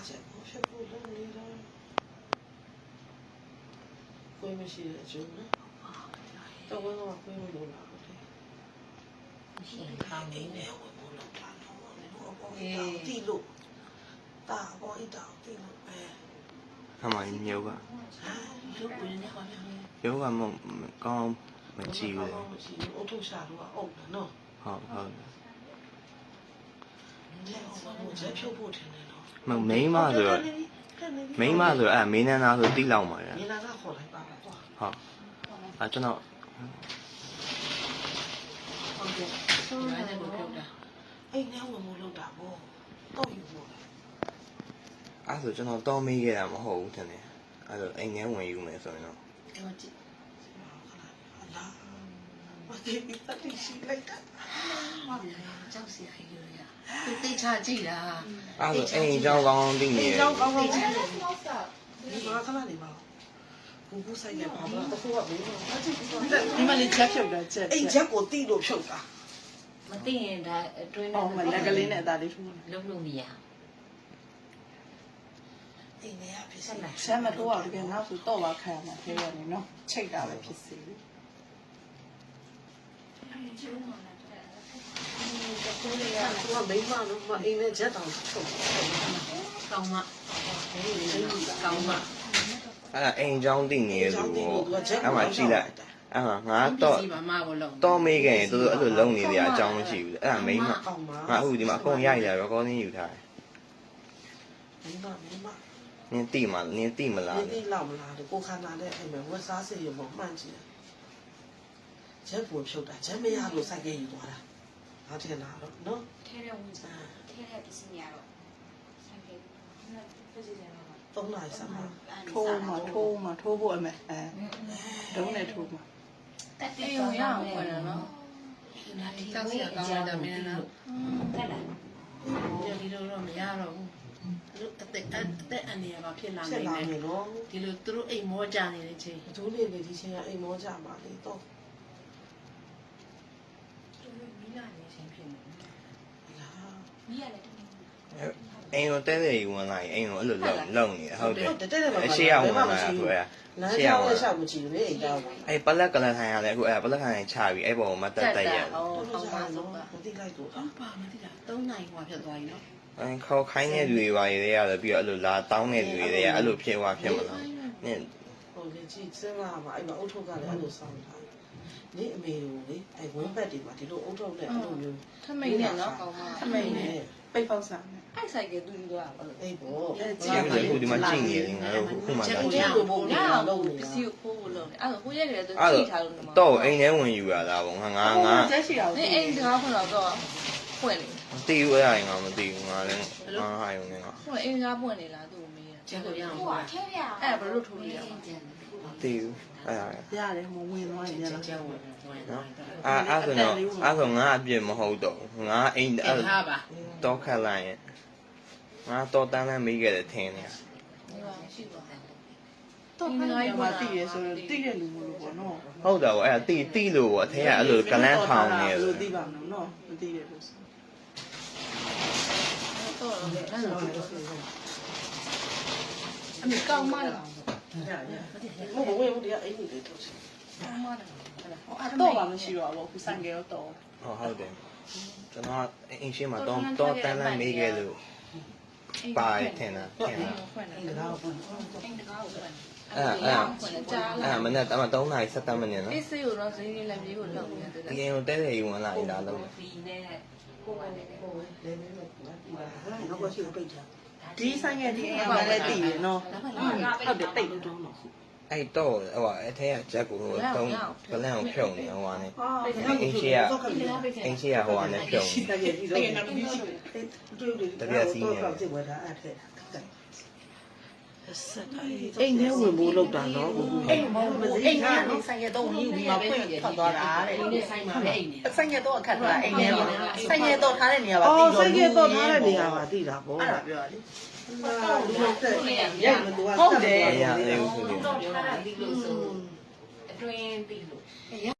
ချက်ကိုဖြစ်ဖို့လုပ်နေတာကိုယ်မရှိတဲ့အကျိုးနော်တော့ဘယ်တော့ကိုယ်မလို့လာဘူးတဲ့မရှိခံနေတယ်ဘယ်လိုလုပ်တာတော့တီလို့တာဘောအတောင်တီလို့ပဲ ทำไมเยอะกว่า ရုပ်ဝင်နေပါလေ เยอะกว่ามันก็ไม่จีเลย အုတ်ထုတ်ရှာတော့အုတ်နော် ဟုတ်ချက်ဖြုတ်ဖို့ထင်တယ်နော် မိန်းမဆိုတော့မိန်းမဆိုတော့အဲမင်းနန်းသားဆိုတိလောက်မှာရ ညီလာကခေါ်လိုက်ပါတော့ ဟုတ်အဲကျွန်တော် ဟုတ်ကဲ့ဆိုးရတယ်ကိုပြောတာအိမ်ထဲဝင်ဖို့လုပ်တာပေါ့တော့ယူဖို့ အဲဆိုကျွန်တော်တောင်းမေးခဲ့တာမဟုတ်ဘူးထင်တယ်အဲဆိုအိမ်ထဲဝင်ယူမယ်ဆိုရင်တော့ အဲ့တော့ကြည့်လာမသိဘူးတတိရှိလိုက်တာ ကြောက်စီခိုင်းလို့ရသူတိတ်ချကြည့်တာ အဲဆိုအိမ်เจ้าကောင်းသိနေတယ် ကောင်းကောင်းဒီမှာခဏနေပါဘူးဆိုင်ရပါမလားတခုကမေးတော့ဒီမှာလေချက်ဖြုတ်တာချက်အိမ်ချက်ကိုတိလို့ဖြုတ်တာ မသိရင်ဒါအတွင်း အော်မလက်ကလေးနဲ့အသားလေးထိုး လုံးလို့မရ အိမ်ထဲကဖြစ်စ ဆက်လာ ဆမ်းမထိုးအောင်တကယ်နောက်ဆိုတော့ပါခံရမှာသေးတယ်နော်ချိတ်တာပဲဖြစ်စီ သူကမိမလို့မအိမ်နဲ့ချက်တောင်ဖြုတ် ကောင်းမကောင်းမ အဲအိမ်เจ้าသိနေတယ်ဆိုတော့အဲမှာကြည့်လိုက်အဲမှာငါတော့ စီပါမကိုလုံး တော့မေးခဲ့ရင်သူတို့အဲ့လိုလုံနေကြအကြောင်းမရှိဘူးအဲ့ဒါမိန်းမ ကောင်းပါ ငါအခုဒီမှာအကုန်ရိုက်လာရောကောင်းင်းယူထားတယ် မိမ နင်းတိမလားနင်းတိမလား ဒီလောက်မလားကိုခန္ဓာနဲ့အဲ့မဲ့ဝက်စားစေရမမှန်ကြည့်ချက်ကိုဖြုတ်တာချက်မရလို့စိုက်ခဲ့ယူသွားတာငါထင်တာတော့နော် ထဲတဲ့ဝင်စားထဲတဲ့ပစ္စည်းများတော့ဆိုင်ကပြည်စည်းတယ်တော့ 3နိုင်စမ်းပါ ထိုးဖို့အမေအဲဒုံးနဲ့ထိုးမှာ တက်တေးရအောင်ဝင်နော်ကြောက်စီကောင်းတာမင်းလား တက်လာ ဒီလိုတော့မရတော့ဘူးသူအသက်အနေရပါဖြစ်လာ ချက် နေ လာ တယ် နေတော့ ဒီလိုသူတို့အိမ်မောကြနေတဲ့ချိန် ဒူးလေးလေးဒီချင်းကအိမ်မောကြပါလေတော့ မီးလာနေချိန်ဖြစ်နေ မီးရတယ်တမီး အိမ်ကိုတဲတဲယူဝင်လာရင်အိမ်ကိုအဲ့လိုလုံနေဟုတ်တယ် တက်တက်ပါ အရှိရဝင်လာဆိုရ လမ်းကြောင်းနဲ့ရှောက်မကြည့်ဘူးလေအိမ်ကြောင်း အဲ့ပလက်ကလထိုင်ရလဲအခုအဲ့ပလက်ထိုင်ချပြီးအဲ့ပေါ်မှာတက်တက်ရ ဟုတ်ပါတော့မသိလိုက်တော့ ဟုတ်ပါမသိတာ3နိုင်ဟွာဖြစ်သွားပြီနော် အဲ့ခေါခိုင်းတဲ့လူတွေပါရရတယ်ပြီးတော့အဲ့လိုလာတောင်းတဲ့လူတွေအဲ့လိုဖြစ်သွားဖြစ်မလားနင်း ဟိုလေကြည့်စဉ်းစားပါအဲ့မှာအုတ်ထုတ်ကလည်းအဲ့လိုဆောင်းထားနေအမေတို့လေအဲ့ဝင်းဘက်တွေမှာဒီလိုအုတ်ထုတ်နဲ့အဲ့လိုမျိုး ထမိန်နဲ့နော်ထမိန်နဲ့ပိတ်ပေါက်စားနဲ့ အဲ့ဆိုင်ကသူယူသွားတာ အဲ့ဘော ကြည့်လို့အခုဒီမှာကြည့်နေတယ်ငါတို့ခုမှ ချက် တော့ ကိုလိုပုံနဲ့လုံးနေ ပစ္စည်းကိုခိုးဖို့လုပ်နေအဲ့ဒါကိုရက်ရတယ်သူ အဲ့ ကြည့်ထားလို့မ တော့အိမ်ထဲဝင်ယူရတာပေါ့ငါ ချက်ရှိအောင် နေအိမ်တကားဖွင့်တော့ဖွင့်နေ မသိဘူးအဲ့ဒါငါမသိဘူးငါလည်းငါဟာယုံနေငါ ဖွင့်အိမ်ကားဖွင့်နေလားသူ့ကိုမေးတာကျန်လို့ရအောင် ဟိုကထဲပြ အဲ့ဘယ်လိုထိုးလို့ရအောင် မသိဘူးအဲ့ဒါ ရတယ်မဝင်သွားရင်လည်း ကျန်ဝင်ဝင် နော်အဲ့ဆိုငါအပြစ်မဟုတ်တော့ငါအိမ်အဲ့ ထားပါ တော့ခက်လိုက်ရင်ငါတော့တန်းတန်းမေးခဲ့တယ်ထင်းနေ ဒီပါရှိပါ တော့ခိုင်းနေမှာတည်ရဆိုတော့တည်တဲ့လူမျိုးပေါ့နော် ဟုတ်တယ်ဗောအဲ့တီလို့ဗောအထဲကအဲ့လိုကလန်းထောင်နေတယ် လို့တည်ပါမလို့နော်မတည်ရလို့ တော့လည်းအမေကောင်းမလား မဟုတ်ဘူးဝင်ဘူးဒီကအိမ်ကြီးလေးထုတ်ချင် ကောင်းမလား အဲ့တော့ပါမရှိတော့ဘူးအခုဆိုင်ကရောတော့ ဟုတ်တယ်ကျွန်တော်အင်းရှင်းမှာတော့တန်းတန်းမေးခဲ့လို့ပါထင်တာ ဖွင့်တယ် ဒါတော့ဝင် အိမ်တကားကိုဖွင့် အဲ့မနေ့တမ3နာရီ7မိနစ်နော် အေးစေးကိုတော့ဈေးလေးလည်းပြေးကိုလောက်နေတယ် ဒီရင်ကိုတဲတဲယူဝင်လာရင်ဒါလုံး ဖီနဲ့ကိုယ်ကနေ ဟိုလေနေလို့နော်ဘာရှိပိတ်ချာ ဒီဆိုင်ရဲ့ဒီအိမ်မှာလည်းတည်ရနော်ဟုတ်တယ်တိတ်တော့နော် အဲ့တော့ဟိုအထဲကချက်ကိုတော့ကလန်းကိုဖြုံနေဟိုကနေအင်းရှင်းကဟိုကနေဖြုံနေ တကယ်ကြီးတော့တွေ့တယ်တော့ကြည့်ဝဲတာအဲ့ထက်အိမ်ထဲဝင်ဖို့လောက်တာနော် အိမ်မဟုတ်ဘူးအိမ်ကနေဆိုင်ရဲ့တော့ယူပြီးမှဖွင့်ထွက်သွားတာတဲ့ ဒီဆိုင်မှာပဲအိမ်နေ ဆိုင်ရဲ့တော့အခက်သွားအိမ်ထဲမှာဆိုင်ရဲ့တော့ထားတဲ့နေရာပါ အော်ဆိုင်ကြီးတော့ထားတဲ့နေရာပါသိတာပေါ့ အဲ့ဒါပြောတာလေ ရိုက်မလို့ ဟုတ်တယ် ရရလေးဦးဆိုပြီး တော့ထားတာဒီလိုဆိုအတွင်းပြီးလို့